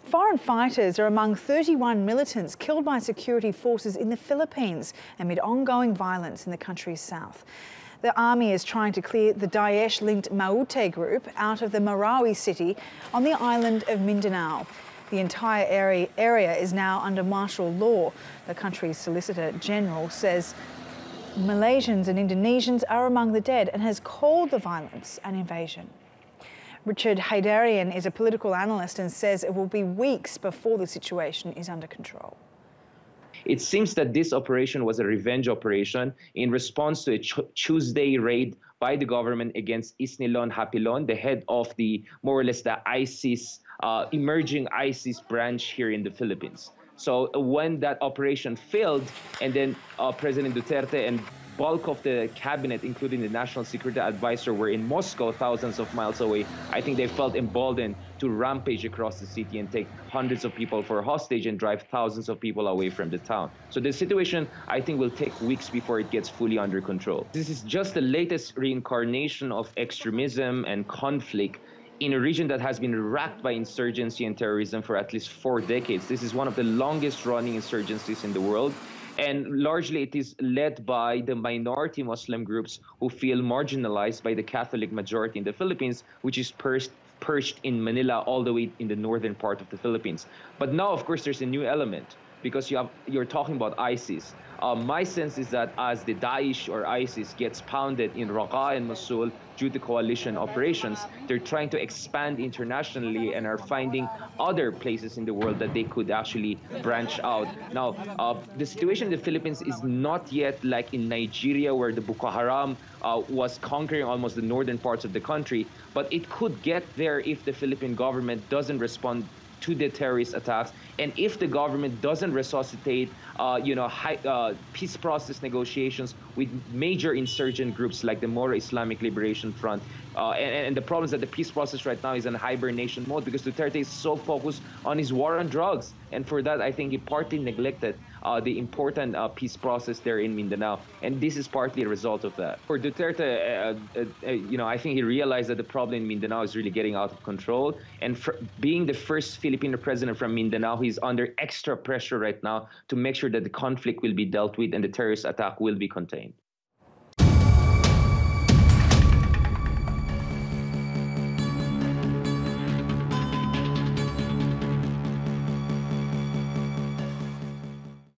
Foreign fighters are among 31 militants killed by security forces in the Philippines amid ongoing violence in the country's south. The army is trying to clear the Daesh-linked Maute group out of the Marawi city on the island of Mindanao. The entire area is now under martial law. The country's Solicitor General says Malaysians and Indonesians are among the dead and has called the violence an invasion. Richard Heydarian is a political analyst and says it will be weeks before the situation is under control. It seems that this operation was a revenge operation in response to a Tuesday raid by the government against Isnilon Hapilon, the head of the more or less the ISIS, emerging ISIS branch here in the Philippines. So when that operation failed, and then President Duterte and bulk of the cabinet, including the National Security Advisor, were in Moscow, thousands of miles away, I think they felt emboldened to rampage across the city and take hundreds of people for hostage and drive thousands of people away from the town. So the situation, I think, will take weeks before it gets fully under control. This is just the latest reincarnation of extremism and conflict in a region that has been racked by insurgency and terrorism for at least 4 decades. This is one of the longest running insurgencies in the world. And largely it is led by the minority Muslim groups who feel marginalized by the Catholic majority in the Philippines, which is perched in Manila all the way in the northern part of the Philippines. But now, of course, there's a new element because you're talking about ISIS. My sense is that as the Daesh or ISIS gets pounded in Raqqa and Mosul due to coalition operations, they're trying to expand internationally and are finding other places in the world that they could actually branch out. Now, the situation in the Philippines is not yet like in Nigeria, where the Boko Haram was conquering almost the northern parts of the country, but it could get there if the Philippine government doesn't respond to the terrorist attacks, and if the government doesn't resuscitate, peace process negotiations with major insurgent groups like the Moro Islamic Liberation Front. And the problem is that the peace process right now is in hibernation mode because Duterte is so focused on his war on drugs. And for that, I think he partly neglected the important peace process there in Mindanao. And this is partly a result of that. For Duterte, I think he realized that the problem in Mindanao is really getting out of control. And being the first Filipino president from Mindanao, he's under extra pressure right now to make sure that the conflict will be dealt with and the terrorist attack will be contained.